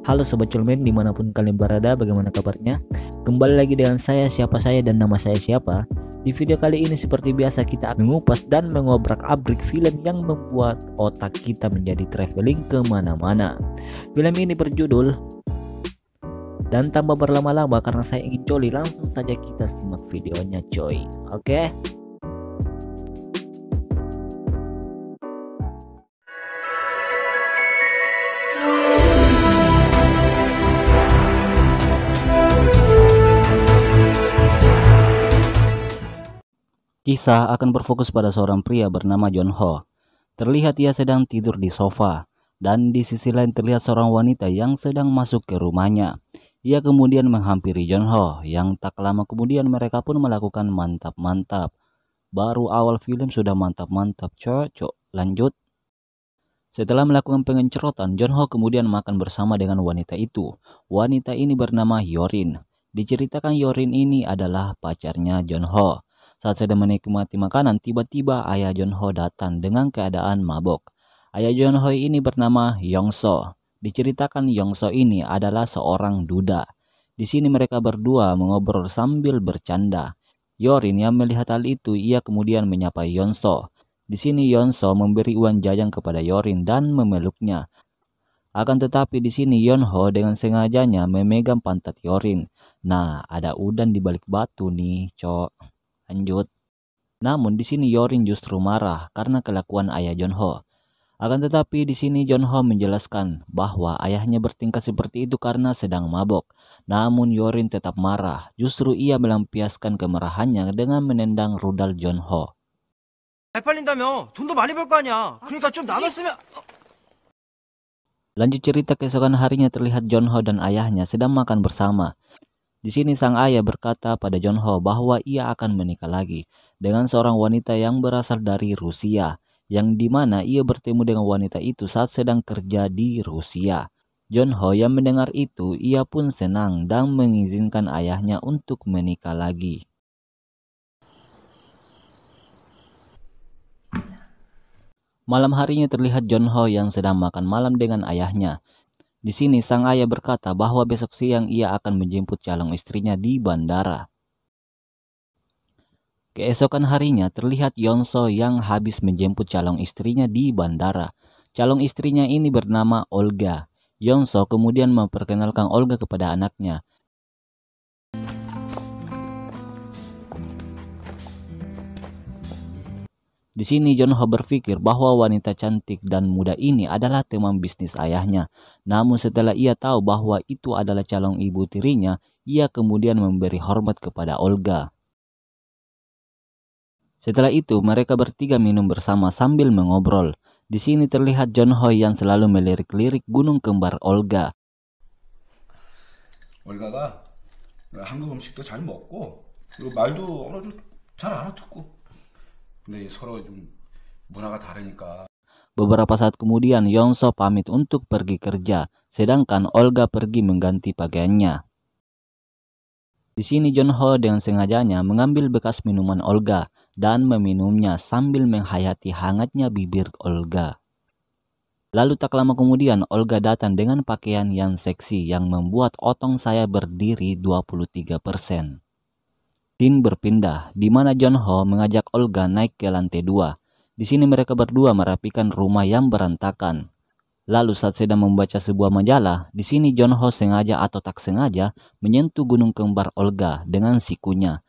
Halo Sobat Culmen dimanapun kalian berada, bagaimana kabarnya? Kembali lagi dengan saya, siapa saya dan nama saya siapa. Di video kali ini seperti biasa kita akan mengupas dan mengobrak-abrik film yang membuat otak kita menjadi traveling kemana-mana. Film ini berjudul, dan tanpa berlama-lama karena saya ingin joli, langsung saja kita simak videonya coy. Oke? Kisah akan berfokus pada seorang pria bernama John Ho. Terlihat ia sedang tidur di sofa, dan di sisi lain terlihat seorang wanita yang sedang masuk ke rumahnya. Ia kemudian menghampiri John Ho, yang tak lama kemudian mereka pun melakukan mantap-mantap. Baru awal film sudah mantap-mantap, cocok. Lanjut. Setelah melakukan pengencerotan, John Ho kemudian makan bersama dengan wanita itu. Wanita ini bernama Yorin. Diceritakan Yorin ini adalah pacarnya John Ho. Saat sedang menikmati makanan, tiba-tiba ayah John Ho datang dengan keadaan mabok. Ayah John Ho ini bernama Yongso. Diceritakan Yongso ini adalah seorang duda. Di sini mereka berdua mengobrol sambil bercanda. Yorin yang melihat hal itu, ia kemudian menyapa Yongso. Di sini Yonso memberi uang jajan kepada Yorin dan memeluknya. Akan tetapi di sini Yonho dengan sengajanya memegang pantat Yorin. Nah, ada udan di balik batu nih, cok. Lanjut. Namun di sini Yorin justru marah karena kelakuan ayah John Ho. Akan tetapi di sini John Ho menjelaskan bahwa ayahnya bertingkah seperti itu karena sedang mabok. Namun Yorin tetap marah. Justru ia melampiaskan kemarahannya dengan menendang rudal John Ho. 잘 팔린다며 돈도 많이 벌 거 아니야. 그러니까 좀 나눴으면. Lanjut cerita, keesokan harinya terlihat John Ho dan ayahnya sedang makan bersama. Di sini sang ayah berkata pada John Ho bahwa ia akan menikah lagi dengan seorang wanita yang berasal dari Rusia, yang dimana ia bertemu dengan wanita itu saat sedang kerja di Rusia. John Ho yang mendengar itu, ia pun senang dan mengizinkan ayahnya untuk menikah lagi. Malam harinya terlihat John Ho yang sedang makan malam dengan ayahnya. Di sini sang ayah berkata bahwa besok siang ia akan menjemput calon istrinya di bandara. Keesokan harinya terlihat Yonso yang habis menjemput calon istrinya di bandara. Calon istrinya ini bernama Olga. Yonso kemudian memperkenalkan Olga kepada anaknya. Di sini John Ho berpikir bahwa wanita cantik dan muda ini adalah teman bisnis ayahnya. Namun setelah ia tahu bahwa itu adalah calon ibu tirinya, ia kemudian memberi hormat kepada Olga. Setelah itu mereka bertiga minum bersama sambil mengobrol. Di sini terlihat John Ho yang selalu melirik-lirik gunung kembar Olga. 올가가 한국 음식도 잘 먹고 그리고 말도 어느 정도 잘 알아듣고. 근데 서로 좀 문화가 다르니까. Beberapa saat kemudian Yongso pamit untuk pergi kerja, sedangkan Olga pergi mengganti pakaiannya. Di sini John Ho dengan sengajanya mengambil bekas minuman Olga dan meminumnya sambil menghayati hangatnya bibir Olga. Lalu tak lama kemudian Olga datang dengan pakaian yang seksi yang membuat otong saya berdiri 23%. Scene berpindah, di mana John Ho mengajak Olga naik ke lantai 2. Di sini mereka berdua merapikan rumah yang berantakan. Lalu saat sedang membaca sebuah majalah, di sini John Ho sengaja atau tak sengaja menyentuh gunung kembar Olga dengan sikunya.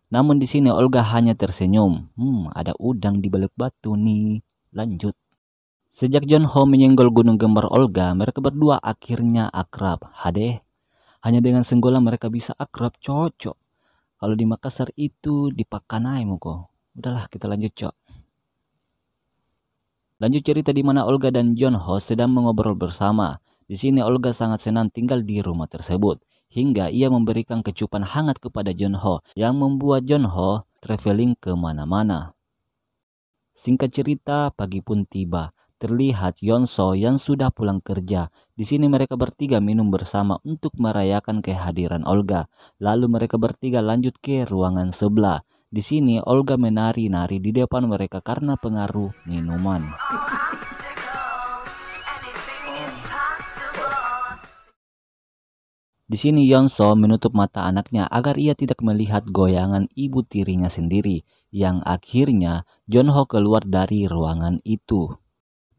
Namun di sini Olga hanya tersenyum. Ada udang di balik batu nih. Lanjut. Sejak John Ho menyenggol gunung kembar Olga, mereka berdua akhirnya akrab. Hadeh, hanya dengan senggolan mereka bisa akrab, cocok. Kalau di Makassar itu dipakanai muko. Udahlah kita lanjut, cok. Lanjut cerita di mana Olga dan John Ho sedang mengobrol bersama. Di sini Olga sangat senang tinggal di rumah tersebut, hingga ia memberikan kecupan hangat kepada John Ho yang membuat John Ho traveling kemana-mana. Singkat cerita, pagi pun tiba. Terlihat Yonso yang sudah pulang kerja. Di sini mereka bertiga minum bersama untuk merayakan kehadiran Olga. Lalu mereka bertiga lanjut ke ruangan sebelah. Di sini Olga menari-nari di depan mereka karena pengaruh minuman. Di sini Yeonso menutup mata anaknya agar ia tidak melihat goyangan ibu tirinya sendiri, yang akhirnya Jeonho keluar dari ruangan itu.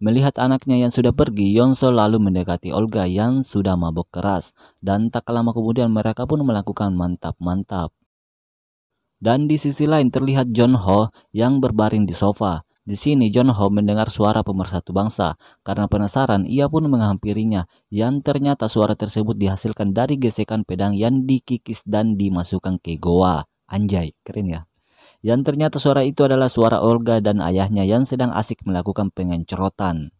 Melihat anaknya yang sudah pergi, Yeonso lalu mendekati Olga yang sudah mabuk keras, dan tak lama kemudian mereka pun melakukan mantap-mantap. Dan di sisi lain terlihat Jeonho yang berbaring di sofa. Di sini Jeonho mendengar suara pemersatu bangsa. Karena penasaran, ia pun menghampirinya, yang ternyata suara tersebut dihasilkan dari gesekan pedang yang dikikis dan dimasukkan ke goa. Anjay, keren ya. Yang ternyata suara itu adalah suara Olga dan ayahnya yang sedang asik melakukan pengencerotan.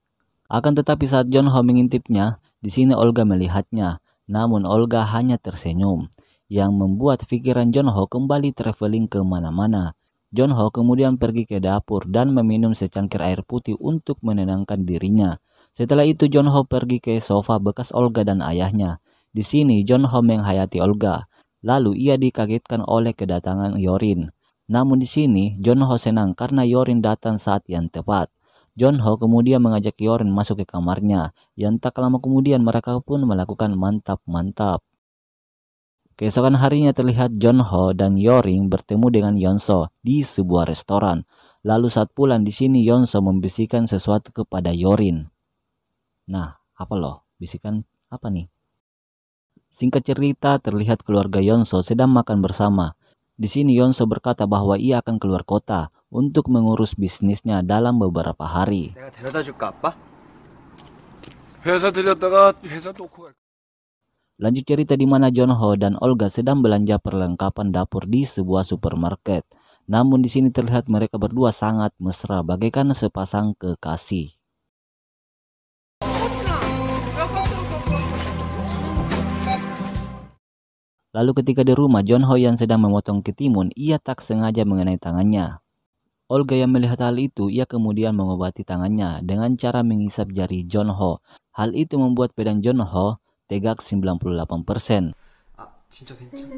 Akan tetapi saat Jeonho mengintipnya, di sini Olga melihatnya. Namun Olga hanya tersenyum, yang membuat pikiran Jeonho kembali traveling ke mana-mana. Jeonho kemudian pergi ke dapur dan meminum secangkir air putih untuk menenangkan dirinya. Setelah itu Jeonho pergi ke sofa bekas Olga dan ayahnya. Di sini Jeonho menghayati Olga. Lalu ia dikagetkan oleh kedatangan Yorin. Namun di sini Jeonho senang karena Yorin datang saat yang tepat. Jeonho kemudian mengajak Yorin masuk ke kamarnya. Yang tak lama kemudian mereka pun melakukan mantap-mantap. Keesokan harinya terlihat Jeonho dan Yorin bertemu dengan Yeonso di sebuah restoran. Lalu saat pulang di sini Yeonso membisikkan sesuatu kepada Yorin. Nah, apa loh? Bisikan apa nih? Singkat cerita, terlihat keluarga Yeonso sedang makan bersama. Di sini Yeonso berkata bahwa ia akan keluar kota untuk mengurus bisnisnya dalam beberapa hari. 내가 데려다 줄까, 아빠? 회사 들렸다가 회사 놓고 갈. Lanjut cerita di mana Jeonho dan Olga sedang belanja perlengkapan dapur di sebuah supermarket. Namun di sini terlihat mereka berdua sangat mesra bagaikan sepasang kekasih. Lalu ketika di rumah Jeonho yang sedang memotong ketimun, ia tak sengaja mengenai tangannya. Olga yang melihat hal itu, ia kemudian mengobati tangannya dengan cara mengisap jari Jeonho. Hal itu membuat pedang Jeonho tegak 98%. 아, 진짜 괜찮아.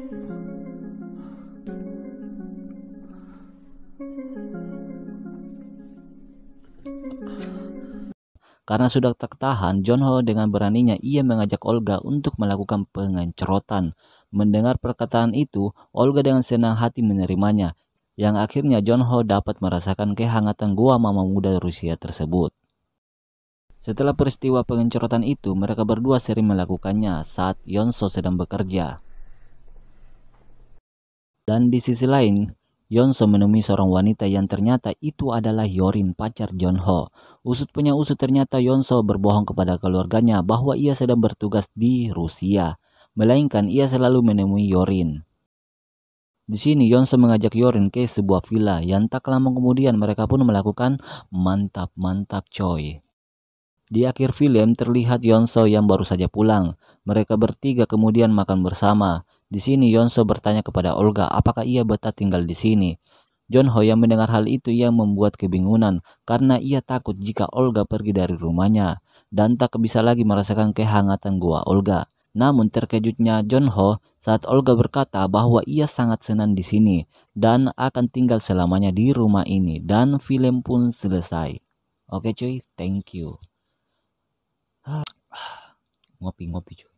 Karena sudah tak tahan, Jeonho dengan beraninya ia mengajak Olga untuk melakukan pengencerotan. Mendengar perkataan itu, Olga dengan senang hati menerimanya, yang akhirnya Jeonho dapat merasakan kehangatan gua mama muda Rusia tersebut. Setelah peristiwa pengencerotan itu, mereka berdua sering melakukannya saat Yeonso sedang bekerja. Dan di sisi lain, Yeonso menemui seorang wanita yang ternyata itu adalah Yorin, pacar Jeonho. Usut punya usut ternyata Yeonso berbohong kepada keluarganya bahwa ia sedang bertugas di Rusia, melainkan ia selalu menemui Yorin. Di sini Yeonso mengajak Yorin ke sebuah villa yang tak lama kemudian mereka pun melakukan mantap-mantap coy. Di akhir film terlihat Yeonso yang baru saja pulang. Mereka bertiga kemudian makan bersama. Di sini Yeonso bertanya kepada Olga apakah ia betah tinggal di sini. Jeonho yang mendengar hal itu yang membuat kebingungan karena ia takut jika Olga pergi dari rumahnya dan tak bisa lagi merasakan kehangatan gua Olga. Namun terkejutnya Jeonho saat Olga berkata bahwa ia sangat senang di sini dan akan tinggal selamanya di rumah ini, dan film pun selesai. Oke cuy, thank you. Ngopi-ngopi cuy.